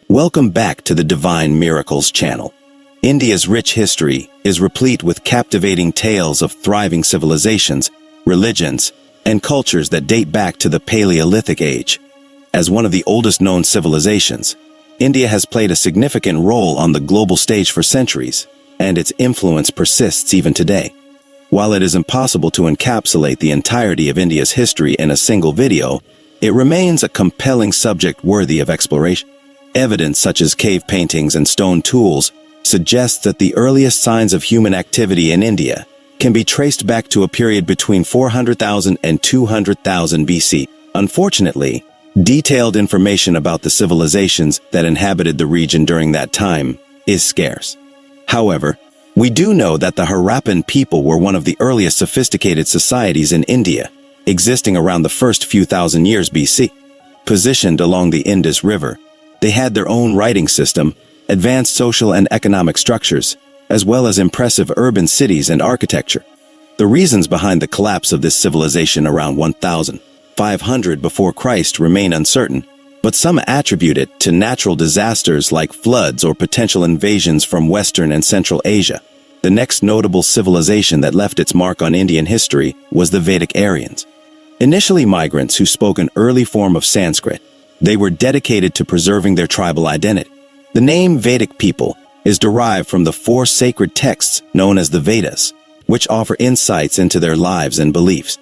Welcome back to the Divine Miracles channel. India's rich history is replete with captivating tales of thriving civilizations, religions, and cultures that date back to the Paleolithic age. As one of the oldest known civilizations, India has played a significant role on the global stage for centuries, and its influence persists even today. While it is impossible to encapsulate the entirety of India's history in a single video, it remains a compelling subject worthy of exploration. Evidence such as cave paintings and stone tools suggests that the earliest signs of human activity in India can be traced back to a period between 400,000 and 200,000 BC. Unfortunately, detailed information about the civilizations that inhabited the region during that time is scarce. However, we do know that the Harappan people were one of the earliest sophisticated societies in India, existing around the first few thousand years BC. Positioned along the Indus River, they had their own writing system, advanced social and economic structures, as well as impressive urban cities and architecture. The reasons behind the collapse of this civilization around 1500 before Christ remain uncertain, but some attribute it to natural disasters like floods or potential invasions from Western and Central Asia. The next notable civilization that left its mark on Indian history was the Vedic Aryans. Initially migrants who spoke an early form of Sanskrit, they were dedicated to preserving their tribal identity. The name Vedic people is derived from the 4 sacred texts known as the Vedas, which offer insights into their lives and beliefs.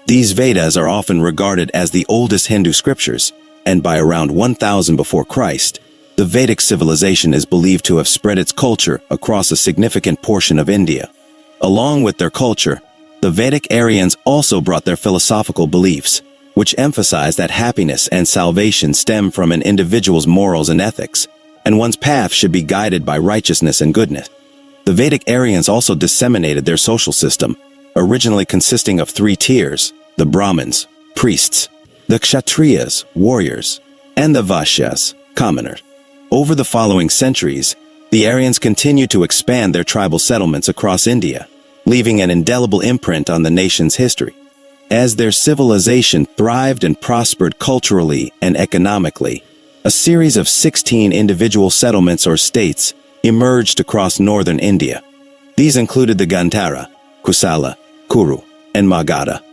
These Vedas are often regarded as the oldest Hindu scriptures, and by around 1000 before Christ, the Vedic civilization is believed to have spread its culture across a significant portion of India. Along with their culture, the Vedic Aryans also brought their philosophical beliefs, which emphasize that happiness and salvation stem from an individual's morals and ethics, and one's path should be guided by righteousness and goodness. The Vedic Aryans also disseminated their social system, originally consisting of 3 tiers: the Brahmins, priests; the Kshatriyas, warriors; and the Vaishyas, commoners. Over the following centuries, the Aryans continued to expand their tribal settlements across India, leaving an indelible imprint on the nation's history. As their civilization thrived and prospered culturally and economically, a series of 16 individual settlements or states emerged across northern India. These included the Gandhara, Kusala, Kuru, and Magadha.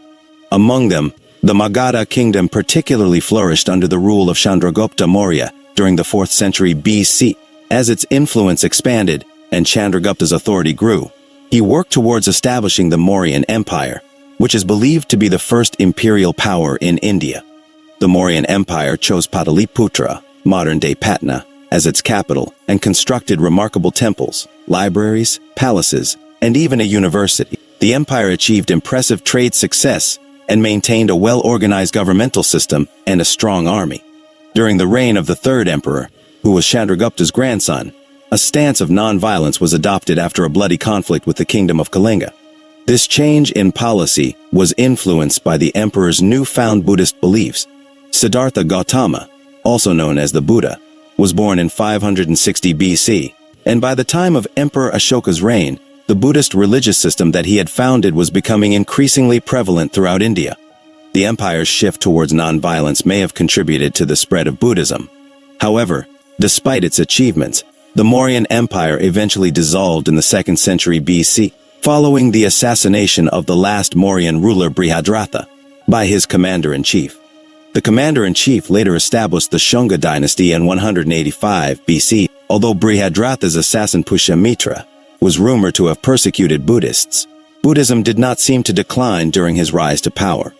Among them, the Magadha kingdom particularly flourished under the rule of Chandragupta Maurya during the 4th century BC. As its influence expanded and Chandragupta's authority grew, he worked towards establishing the Mauryan Empire, which is believed to be the first imperial power in India. The Mauryan Empire chose Pataliputra, modern-day Patna, as its capital and constructed remarkable temples, libraries, palaces, and even a university. The empire achieved impressive trade success and maintained a well-organized governmental system and a strong army. During the reign of the 3rd emperor, who was Chandragupta's grandson, a stance of non-violence was adopted after a bloody conflict with the kingdom of Kalinga. This change in policy was influenced by the emperor's newfound Buddhist beliefs. Siddhartha Gautama, also known as the Buddha, was born in 560 BC, and by the time of Emperor Ashoka's reign, the Buddhist religious system that he had founded was becoming increasingly prevalent throughout India. The empire's shift towards non-violence may have contributed to the spread of Buddhism. However, despite its achievements, the Mauryan Empire eventually dissolved in the 2nd century BC, following the assassination of the last Mauryan ruler Brihadratha by his commander-in-chief. The commander-in-chief later established the Shunga dynasty in 185 BC, although Brihadratha's assassin Pushyamitra was rumored to have persecuted Buddhists. Buddhism did not seem to decline during his rise to power.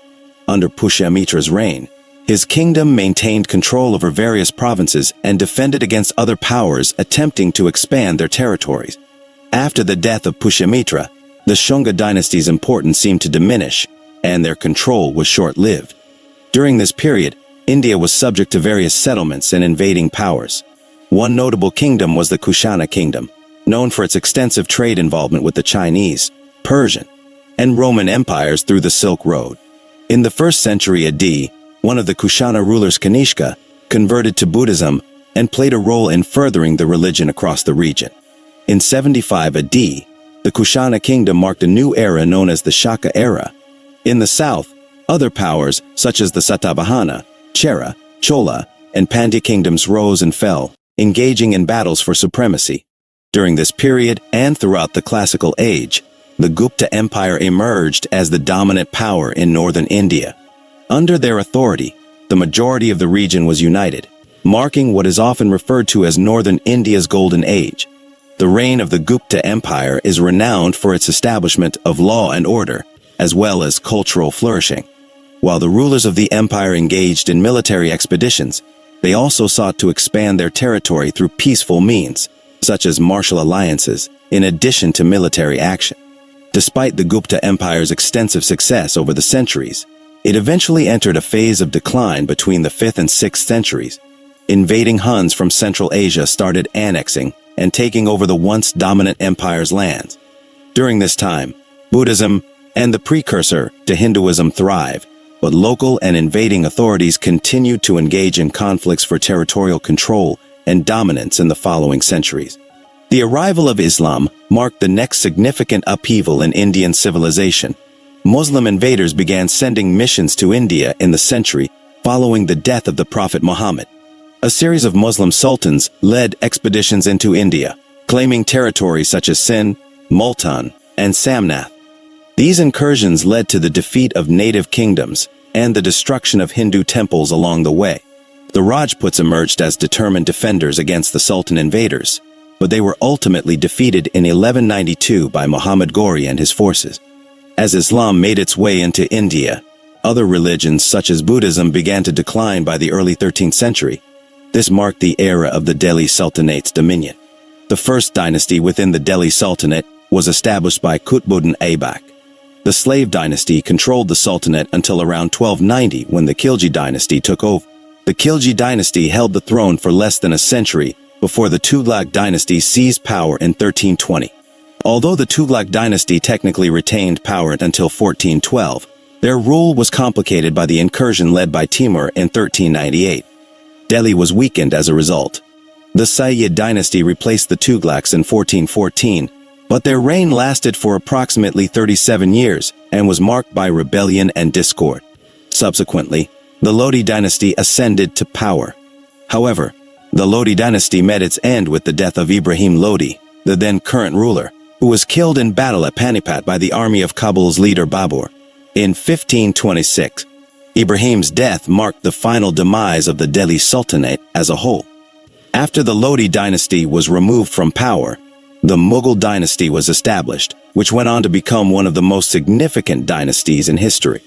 Under Pushyamitra's reign, his kingdom maintained control over various provinces and defended against other powers attempting to expand their territories. After the death of Pushyamitra, the Shunga dynasty's importance seemed to diminish, and their control was short-lived. During this period, India was subject to various settlements and invading powers. One notable kingdom was the Kushana kingdom, known for its extensive trade involvement with the Chinese, Persian, and Roman empires through the Silk Road. In the 1st century AD, one of the Kushana rulers, Kanishka, converted to Buddhism and played a role in furthering the religion across the region. In 75 AD, the Kushana kingdom marked a new era known as the Shaka era. In the south, other powers such as the Satavahana, Chera, Chola, and Pandya kingdoms rose and fell, engaging in battles for supremacy. During this period and throughout the classical age, the Gupta Empire emerged as the dominant power in northern India. Under their authority, the majority of the region was united, marking what is often referred to as northern India's golden age. The reign of the Gupta Empire is renowned for its establishment of law and order, as well as cultural flourishing. While the rulers of the empire engaged in military expeditions, they also sought to expand their territory through peaceful means, such as martial alliances, in addition to military action. Despite the Gupta Empire's extensive success over the centuries, it eventually entered a phase of decline between the 5th and 6th centuries. Invading Huns from Central Asia started annexing and taking over the once dominant empire's lands. During this time, Buddhism and the precursor to Hinduism thrived, but local and invading authorities continued to engage in conflicts for territorial control and dominance in the following centuries. The arrival of Islam marked the next significant upheaval in Indian civilization. Muslim invaders began sending missions to India in the century following the death of the Prophet Muhammad. A series of Muslim sultans led expeditions into India, claiming territories such as Sindh, Multan, and Samnath. These incursions led to the defeat of native kingdoms and the destruction of Hindu temples along the way. The Rajputs emerged as determined defenders against the Sultan invaders, but they were ultimately defeated in 1192 by Muhammad Ghori and his forces. As Islam made its way into India, other religions such as Buddhism began to decline by the early 13th century. This marked the era of the Delhi Sultanate's dominion. The first dynasty within the Delhi Sultanate was established by Qutbuddin Aibak. The slave dynasty controlled the Sultanate until around 1290 when the Khilji dynasty took over. The Khilji dynasty held the throne for less than a century before the Tughlaq dynasty seized power in 1320. Although the Tughlaq dynasty technically retained power until 1412, their rule was complicated by the incursion led by Timur in 1398. Delhi was weakened as a result. The Sayyid dynasty replaced the Tughlaqs in 1414, but their reign lasted for approximately 37 years and was marked by rebellion and discord. Subsequently, the Lodi dynasty ascended to power. However, the Lodi dynasty met its end with the death of Ibrahim Lodi, the then current ruler, who was killed in battle at Panipat by the army of Kabul's leader Babur. In 1526, Ibrahim's death marked the final demise of the Delhi Sultanate as a whole. After the Lodi dynasty was removed from power, the Mughal dynasty was established, which went on to become one of the most significant dynasties in history.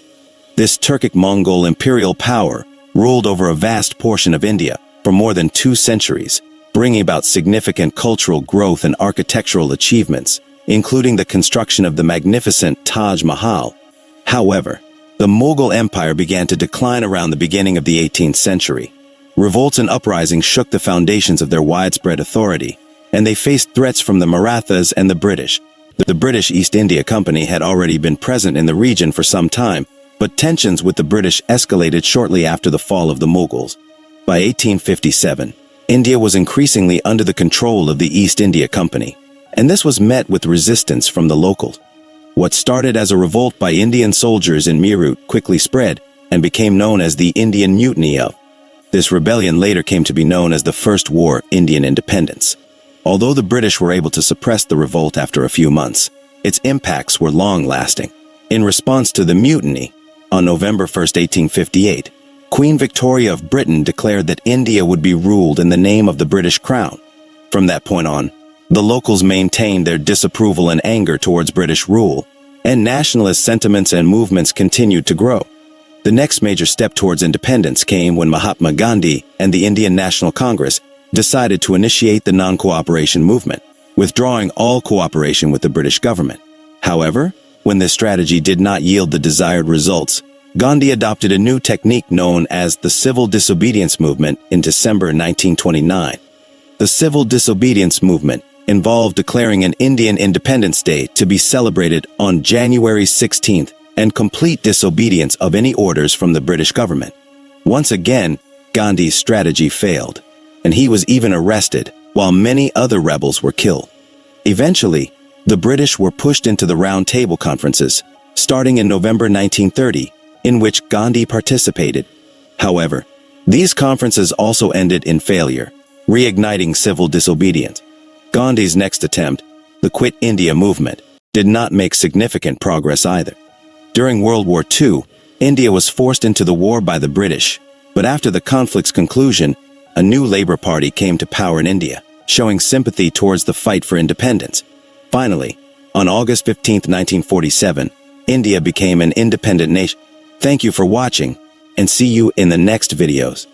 This Turkic-Mongol imperial power ruled over a vast portion of India for more than 2 centuries, bringing about significant cultural growth and architectural achievements, including the construction of the magnificent Taj Mahal. However, the Mughal Empire began to decline around the beginning of the 18th century. Revolts and uprisings shook the foundations of their widespread authority, and they faced threats from the Marathas and the British. The British East India Company had already been present in the region for some time, but tensions with the British escalated shortly after the fall of the Mughals. By 1857, India was increasingly under the control of the East India Company, and this was met with resistance from the locals. What started as a revolt by Indian soldiers in Meerut quickly spread and became known as the Indian Mutiny of. This rebellion later came to be known as the First War Indian Independence. Although the British were able to suppress the revolt after a few months, its impacts were long-lasting. In response to the mutiny, on November 1, 1858, Queen Victoria of Britain declared that India would be ruled in the name of the British Crown. From that point on, the locals maintained their disapproval and anger towards British rule, and nationalist sentiments and movements continued to grow. The next major step towards independence came when Mahatma Gandhi and the Indian National Congress decided to initiate the non-cooperation movement, withdrawing all cooperation with the British government. However, when this strategy did not yield the desired results, Gandhi adopted a new technique known as the civil disobedience movement in December 1929. The civil disobedience movement involved declaring an Indian Independence Day to be celebrated on January 16th and complete disobedience of any orders from the British government. Once again, Gandhi's strategy failed, and he was even arrested, while many other rebels were killed. Eventually, the British were pushed into the Round Table Conferences, starting in November 1930, in which Gandhi participated. However, these conferences also ended in failure, reigniting civil disobedience. Gandhi's next attempt, the Quit India movement, did not make significant progress either. During World War II, India was forced into the war by the British, but after the conflict's conclusion, a new Labour Party came to power in India, showing sympathy towards the fight for independence. Finally, on August 15, 1947, India became an independent nation. Thank you for watching, and see you in the next videos.